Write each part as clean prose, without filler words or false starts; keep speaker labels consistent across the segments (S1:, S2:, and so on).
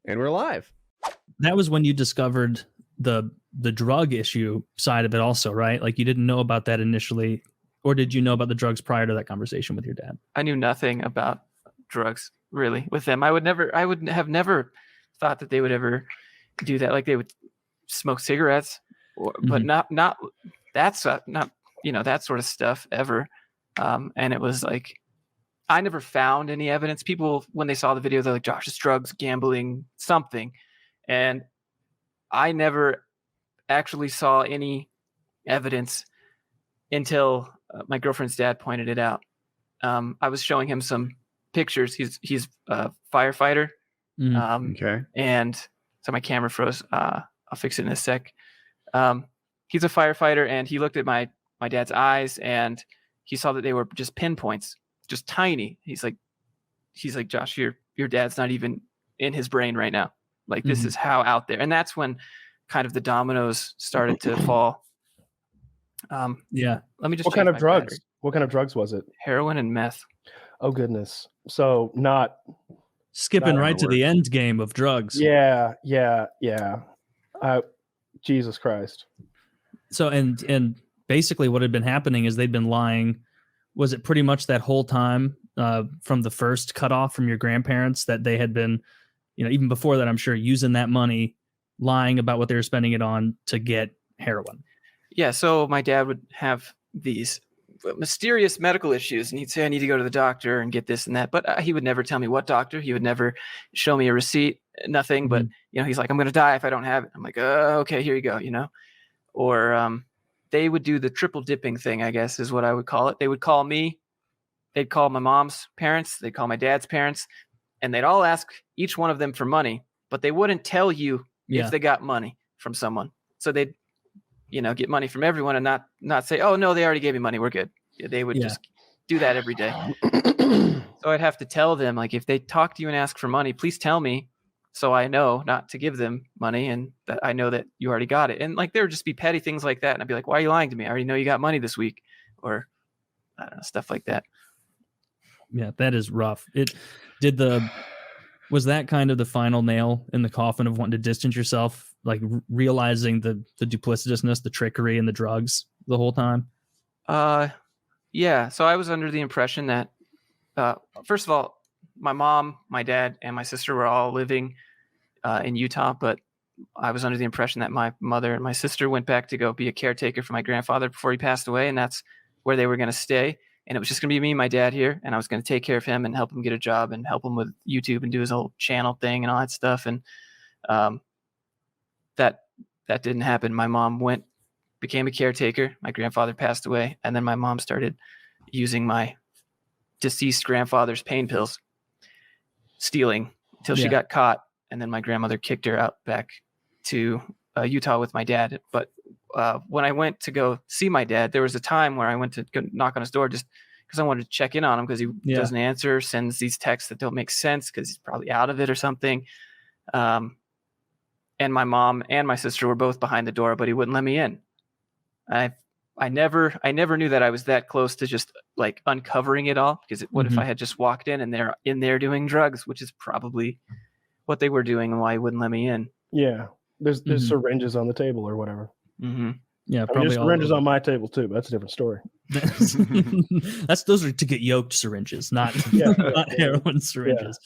S1: And we're live.
S2: That was when you discovered the drug issue side of it also, right? Like you didn't know about that initially, or did you know about the drugs prior to that conversation with your dad?
S3: I knew nothing about drugs really with them. I would have never thought that they would ever do that. Like they would smoke cigarettes, but not that's not, that sort of stuff ever. And it was like, I never found any evidence. People, when they saw the video, they're like, Josh, it's drugs, gambling, something. And I never actually saw any evidence until my girlfriend's dad pointed it out. I was showing him some pictures. He's a firefighter.
S1: Okay.
S3: And so my camera froze. I'll fix it in a sec. He's a firefighter, and he looked at my dad's eyes, and he saw that they were just pinpoints, just tiny. He's like, Josh, your dad's not even in his brain right now. Like this is how out there. And that's when kind of the dominoes started to fall.
S2: Yeah.
S3: Let me just.
S4: What kind of drugs? Battery. What kind of drugs was it?
S3: Heroin and meth.
S4: Oh goodness. So not
S2: skipping right to the end game of drugs.
S4: Yeah. Jesus Christ.
S2: So and basically what had been happening is they'd been lying. Was it pretty much that whole time from the first cutoff from your grandparents that they had been, even before that, I'm sure, using that money, lying about what they were spending it on to get heroin?
S3: Yeah. So my dad would have these mysterious medical issues, and he'd say, I need to go to the doctor and get this and that. But he would never tell me what doctor. He would never show me a receipt, nothing. But, he's like, I'm going to die if I don't have it. I'm like, okay, here you go, Or they would do the triple dipping thing, I guess is what I would call it. They would call me. They'd call my mom's parents. They'd call my dad's parents. And they'd all ask each one of them for money, but they wouldn't tell you if they got money from someone. So they'd, get money from everyone and not say, oh, no, they already gave me money. We're good. They would just do that every day. So I'd have to tell them, like, if they talk to you and ask for money, please tell me so I know not to give them money and that I know that you already got it. And like, there would just be petty things like that. And I'd be like, why are you lying to me? I already know you got money this week, or I don't know, stuff like that.
S2: Yeah, that is rough. Was that kind of the final nail in the coffin of wanting to distance yourself, like realizing the duplicitousness, the trickery, and the drugs the whole time?
S3: Yeah. So I was under the impression that, first of all, my mom, my dad, and my sister were all living in Utah, but I was under the impression that my mother and my sister went back to go be a caretaker for my grandfather before he passed away, and that's where they were going to stay. And it was just going to be me and my dad here, and I was going to take care of him and help him get a job and help him with YouTube and do his whole channel thing and all that stuff. And that didn't happen. My mom became a caretaker. My grandfather passed away, and then my mom started using my deceased grandfather's pain pills, stealing until she got caught. And then my grandmother kicked her out back to Utah with my dad. But when I went to go see my dad, there was a time where I went to go knock on his door just because I wanted to check in on him because he doesn't answer, sends these texts that don't make sense because he's probably out of it or something. And my mom and my sister were both behind the door, but he wouldn't let me in. I never knew that I was that close to just like uncovering it all, because what if I had just walked in and they're in there doing drugs, which is probably what they were doing and why he wouldn't let me in.
S4: Yeah. There's syringes on the table or whatever.
S2: Yeah, probably
S4: there's syringes on my table too, but that's a different story.
S2: Those are to get yoked syringes, not heroin syringes.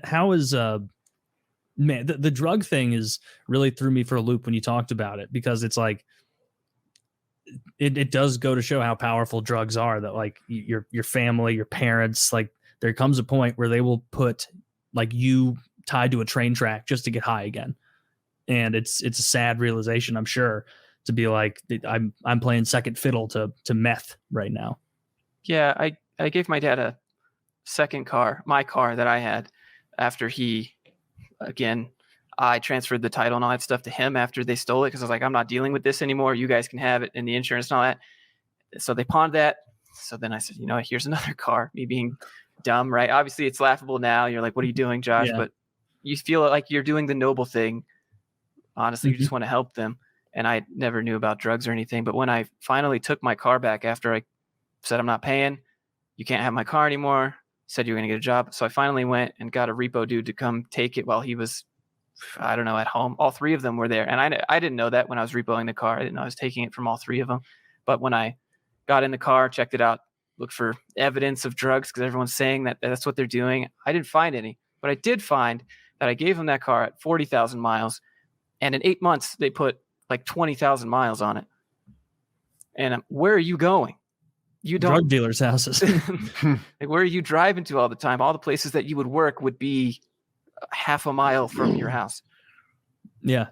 S2: How is man, the drug thing is really threw me for a loop when you talked about it, because it's like it does go to show how powerful drugs are, that like your family, your parents, like there comes a point where they will put like you tied to a train track just to get high again. And it's a sad realization, I'm sure, to be like, I'm playing second fiddle to meth right now.
S3: Yeah, I gave my dad a second car, my car that I had, after I transferred the title and all that stuff to him after they stole it, because I was like, I'm not dealing with this anymore. You guys can have it, and the insurance and all that. So they pawned that. So then I said, here's another car. Me being dumb, right? Obviously, it's laughable now. You're like, what are you doing, Josh? Yeah. But you feel like you're doing the noble thing. Honestly, you just want to help them. And I never knew about drugs or anything. But when I finally took my car back after I said, I'm not paying, you can't have my car anymore, said you were going to get a job. So I finally went and got a repo dude to come take it while he was, I don't know, at home. All three of them were there. And I didn't know that when I was repoing the car. I didn't know I was taking it from all three of them. But when I got in the car, checked it out, looked for evidence of drugs because everyone's saying that that's what they're doing, I didn't find any. But I did find that I gave them that car at 40,000 miles. And in 8 months, they put like 20,000 miles on it. And where are you going? You don't.
S2: Drug dealers' houses.
S3: Like, where are you driving to all the time? All the places that you would work would be half a mile from your house.
S2: Yeah.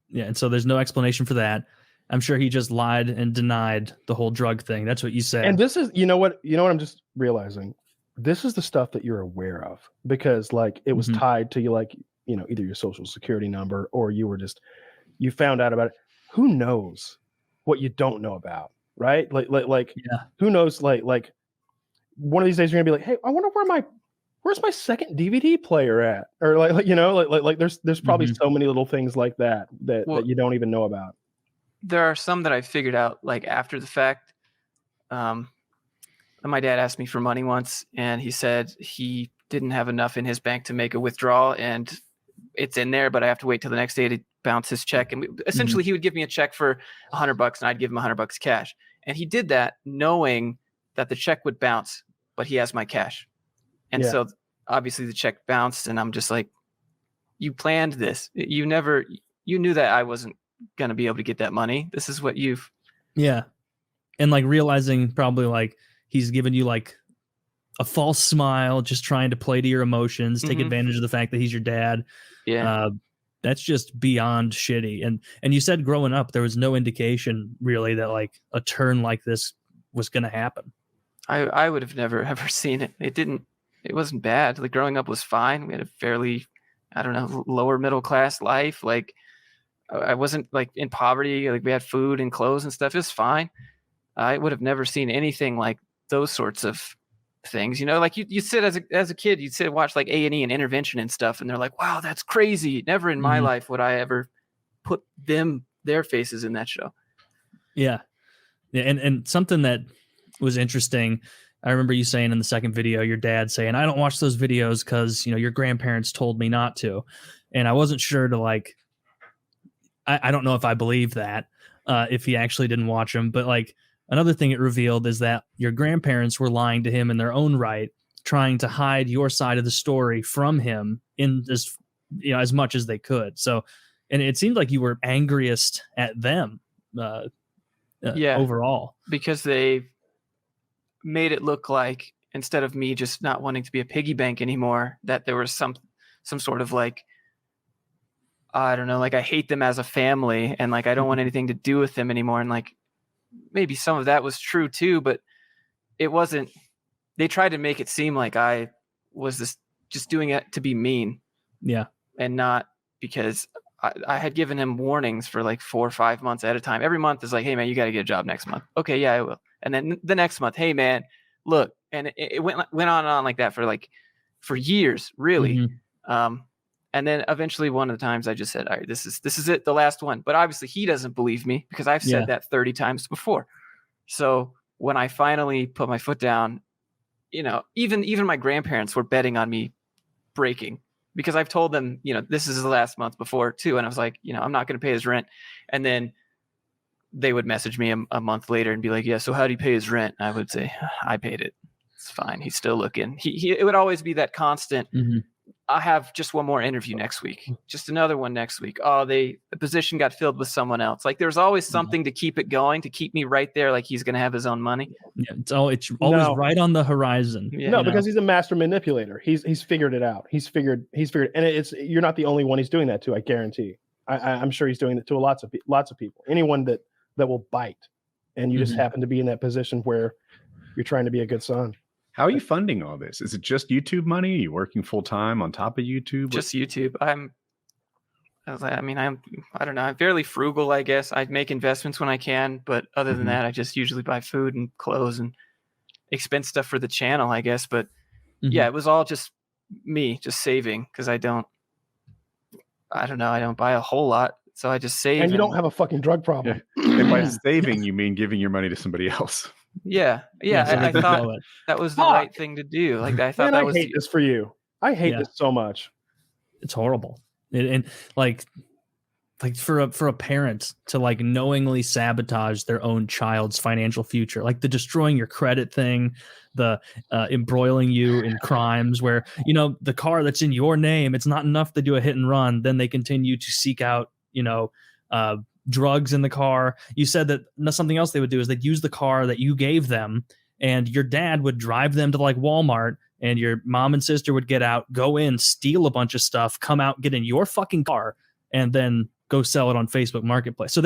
S2: Yeah. And so there's no explanation for that. I'm sure he just lied and denied the whole drug thing. That's what you said.
S4: And this is, you know what I'm just realizing? This is the stuff that you're aware of because like it was tied to you, like, you know, either your social security number or you found out about it. Who knows what you don't know about, right? Like, who knows? Like one of these days you're gonna be like, hey, I wonder where's my second DVD player at? Or like you know, like there's probably so many little things like that you don't even know about.
S3: There are some that I figured out like after the fact. My dad asked me for money once, and he said he didn't have enough in his bank to make a withdrawal, and it's in there, but I have to wait till the next day to bounce his check. And essentially, he would give me a check for $100, and I'd give him $100 cash. And he did that knowing that the check would bounce, but he has my cash. And so obviously the check bounced, and I'm just like, you planned this. You knew that I wasn't going to be able to get that money. This is what you've.
S2: Yeah. And like realizing probably like he's given you like a false smile, just trying to play to your emotions, take advantage of the fact that he's your dad.
S3: Yeah.
S2: That's just beyond shitty. And you said growing up, there was no indication really that like a turn like this was going to happen.
S3: I would have never ever seen it. It wasn't bad. Like growing up was fine. We had a fairly, I don't know, lower middle class life. Like I wasn't like in poverty. Like we had food and clothes and stuff. It was fine. I would have never seen anything like those sorts of things, you know, like you sit as a kid, you'd sit and watch like A&E and intervention and stuff. And they're like, wow, that's crazy. Never in my life would I ever put their faces in that show. Yeah.
S2: Yeah. And something that was interesting. I remember you saying in the second video, your dad saying, I don't watch those videos because, you know, your grandparents told me not to. And I wasn't sure to like, I don't know if I believe that, if he actually didn't watch them, but like, another thing it revealed is that your grandparents were lying to him in their own right, trying to hide your side of the story from him in as, you know, as much as they could. So, and it seemed like you were angriest at them, overall,
S3: because they made it look like instead of me just not wanting to be a piggy bank anymore, that there was some sort of like, I don't know, like I hate them as a family and like I don't want anything to do with them anymore, and like. Maybe some of that was true too, but it wasn't. They tried to make it seem like I was just doing it to be mean.
S2: Yeah.
S3: And not because I had given him warnings for like 4 or 5 months at a time. Every month is like, hey man, you got to get a job next month. Okay. Yeah, I will. And then the next month, hey man, look. And it went on and on like that for years, really. And then eventually one of the times I just said, all right, this is it, the last one. But obviously he doesn't believe me because I've said that 30 times before. So when I finally put my foot down, you know, even my grandparents were betting on me breaking because I've told them, you know, this is the last month before too. And I was like, you know, I'm not going to pay his rent. And then they would message me a month later and be like, yeah, so how do you pay his rent? And I would say, I paid it. It's fine. He's still looking. It would always be that constant. I have just one more interview next week, just another one next week. Oh, the position got filled with someone else. Like there's always something to keep it going, to keep me right there. Like he's going to have his own money.
S2: Yeah, it's always right on the horizon.
S3: Yeah,
S4: no, because he's a master manipulator. He's figured it out. He's figured, and you're not the only one he's doing that to. I guarantee. I'm sure he's doing it to lots of people. Anyone that will bite, and you just happen to be in that position where you're trying to be a good son.
S1: How are you funding all this? Is it just YouTube money? Are you working full time on top of YouTube?
S3: Just YouTube. I don't know. I'm fairly frugal, I guess. I make investments when I can, but other than that, I just usually buy food and clothes and expense stuff for the channel, I guess. But yeah, it was all just me just saving because I don't buy a whole lot. So I just save.
S4: And you don't have a fucking drug problem.
S1: Yeah. And by saving, you mean giving your money to somebody else.
S3: Yeah.
S2: So they
S3: I
S2: can
S3: thought
S2: blow it.
S3: that was the right thing to do. Like I thought
S4: Man,
S3: that
S4: I
S3: was
S4: hate this for you. I hate this so much.
S2: It's horrible. And like for a parent to like knowingly sabotage their own child's financial future, like the destroying your credit thing, the embroiling you in crimes where, you know, the car that's in your name, it's not enough to do a hit and run. Then they continue to seek out, you know, drugs in the car. You said that something else they would do is they'd use the car that you gave them, and your dad would drive them to like Walmart, and your mom and sister would get out, go in, steal a bunch of stuff, come out, get in your fucking car, and then go sell it on Facebook Marketplace. So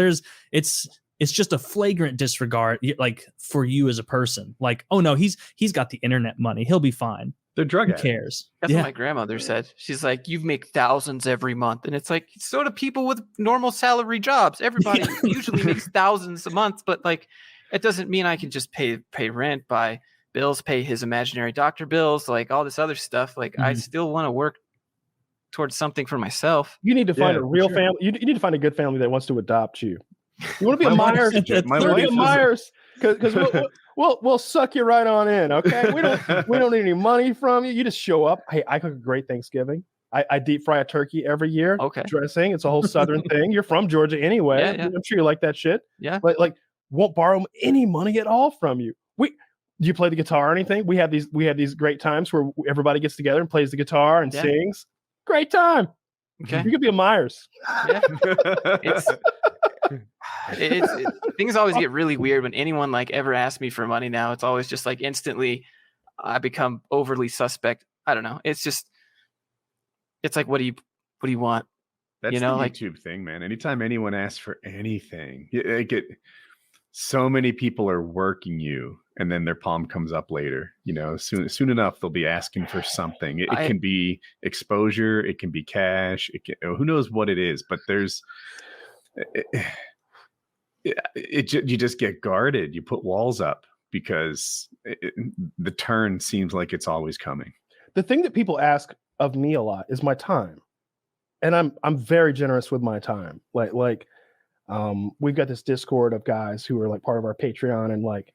S2: it's just a flagrant disregard, like, for you as a person. Like, oh no, he's got the internet money, he'll be fine.
S1: They're drug addicts.
S2: Who cares?
S3: That's what my grandmother said. She's like, you make thousands every month. And it's like, so do people with normal salary jobs. Everybody usually makes thousands a month, but like, it doesn't mean I can just pay rent, buy bills, pay his imaginary doctor bills, like all this other stuff. Like I still want to work towards something for myself.
S4: You need to find a real family. You need to find a good family that wants to adopt you. You want to be a Myers?
S1: My wife is
S4: Myers, because we'll suck you right on in. Okay, we don't need any money from you. You just show up. Hey, I cook a great Thanksgiving. I deep fry a turkey every year.
S3: Okay,
S4: dressing. It's a whole Southern thing. You're from Georgia anyway.
S3: Yeah.
S4: I'm sure you like that shit.
S3: Yeah,
S4: but like won't borrow any money at all from you. Do you play the guitar or anything? We have these great times where everybody gets together and plays the guitar and sings. Great time.
S3: Okay,
S4: you could be a Myers.
S3: Yeah. Things always get really weird when anyone like ever asks me for money now. It's always just like instantly I become overly suspect. I don't know. It's like, what do you want?
S1: That's,
S3: you know,
S1: the
S3: like
S1: YouTube thing, man. Anytime anyone asks for anything, so many people are working you, and then their palm comes up later. You know, soon enough they'll be asking for something. It can be exposure, it can be cash, who knows what it is, but there's you just get guarded. You put walls up because the turn seems like it's always coming.
S4: The thing that people ask of me a lot is my time, and I'm very generous with my time. Like we've got this Discord of guys who are like part of our Patreon, and like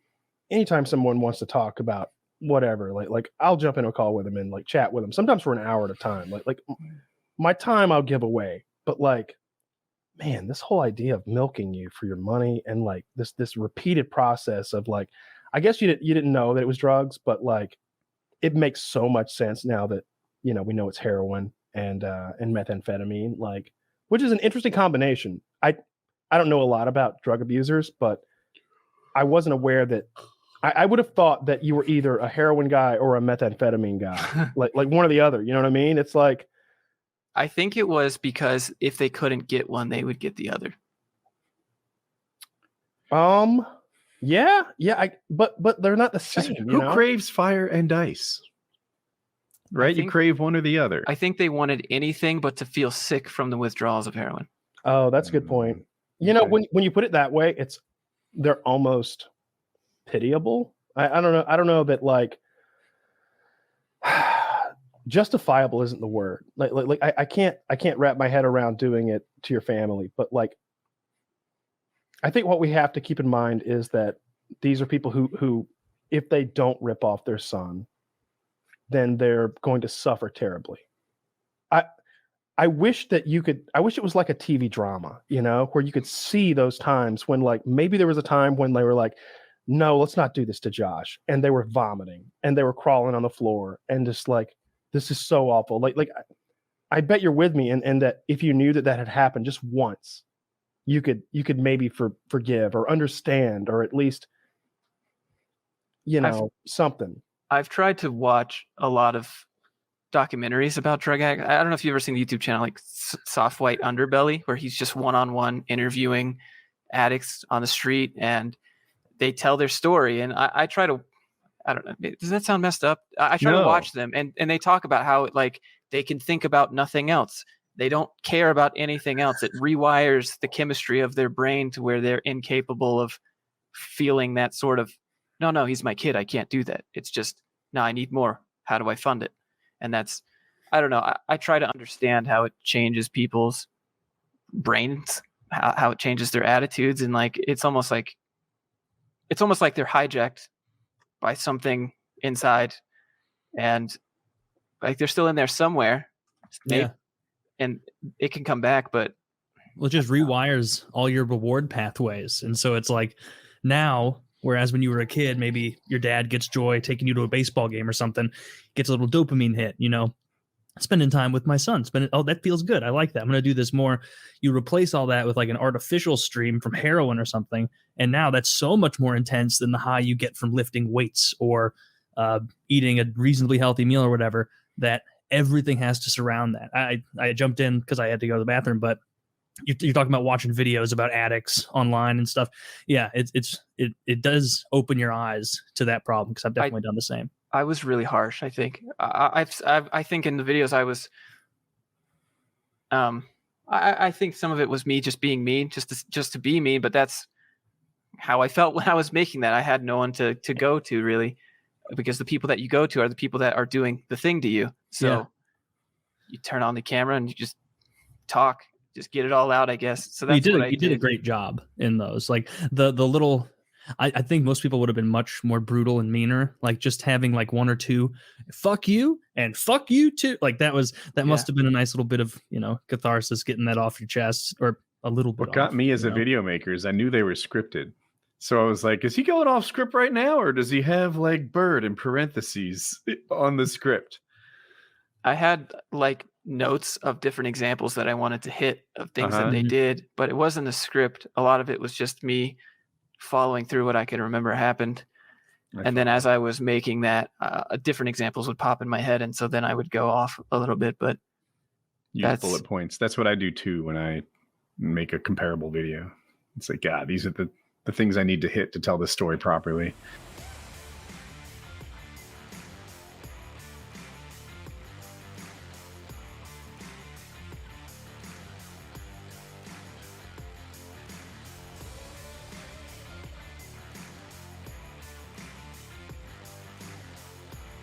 S4: anytime someone wants to talk about whatever, like I'll jump in a call with them and like chat with them. Sometimes for an hour at a time. Like my time I'll give away, but like, man, this whole idea of milking you for your money and like this repeated process of like, I guess you didn't know that it was drugs, but like it makes so much sense now that, you know, we know it's heroin and methamphetamine, like, which is an interesting combination. I don't know a lot about drug abusers, but I wasn't aware that I would have thought that you were either a heroin guy or a methamphetamine guy, like one or the other. You know what I mean? It's like,
S3: I think it was because if they couldn't get one, they would get the other.
S4: Yeah. But they're not the same.
S1: Who craves fire and ice? Right? You crave one or the other.
S3: I think they wanted anything but to feel sick from the withdrawals of heroin.
S4: Oh, that's a good point. You know, when you put it that way, they're almost pitiable. I don't know that like justifiable isn't the word. Like I can't wrap my head around doing it to your family, but like I think what we have to keep in mind is that these are people who if they don't rip off their son, then they're going to suffer terribly. I wish it was like a TV drama, you know, where you could see those times when like maybe there was a time when they were like, no, let's not do this to Josh. And they were vomiting and they were crawling on the floor and just like, this is so awful. Like I bet you're with me and that if you knew that had happened just once, you could maybe forgive or understand, or at least, you know, something.
S3: I've tried to watch a lot of documentaries about drug addicts. I don't know if you've ever seen the YouTube channel like Soft White Underbelly, where he's just one-on-one interviewing addicts on the street and they tell their story. And I try to, I don't know, does that sound messed up? I try to watch them and they talk about how like they can think about nothing else. They don't care about anything else. It rewires the chemistry of their brain to where they're incapable of feeling that sort of, no, he's my kid, I can't do that. It's just, no, I need more. How do I fund it? And that's, I don't know. I try to understand how it changes people's brains, how it changes their attitudes. And like, it's almost like it's almost like they're hijacked by something inside, and like they're still in there somewhere.
S2: Yeah.
S3: And it can come back, but
S2: well, it just rewires all your reward pathways. And so it's like now, whereas when you were a kid, maybe your dad gets joy taking you to a baseball game or something, gets a little dopamine hit, you know, spending time with my son, oh, that feels good. I like that. I'm going to do this more. You replace all that with like an artificial stream from heroin or something. And now that's so much more intense than the high you get from lifting weights or eating a reasonably healthy meal or whatever, that everything has to surround that. I jumped in because I had to go to the bathroom, but you're talking about watching videos about addicts online and stuff. Yeah, it does open your eyes to that problem, because I've definitely done the same.
S3: I was really harsh, I think. I think in the videos I was, I think some of it was me just being mean, just to be mean, but that's how I felt when I was making that. I had no one to go to, really, because the people that you go to are the people that are doing the thing to you. So you turn on the camera and you just talk, just get it all out, I guess. So that's what I did.
S2: You did a great job in those. Like the little, I think most people would have been much more brutal and meaner. Like just having like one or two, fuck you and fuck you too. Like that must have been a nice little bit of, you know, catharsis, getting that off your chest, or a little bit.
S1: What got me as a video maker is I knew they were scripted. So I was like, is he going off script right now, or does he have like bird in parentheses on the script?
S3: I had like notes of different examples that I wanted to hit of things that they did, but it wasn't a script. A lot of it was just me following through what I could remember happened. And then as I was making that, different examples would pop in my head. And so then I would go off a little bit, but
S1: use bullet points. That's what I do too when I make a comparable video. It's like, these are the things I need to hit to tell the story properly.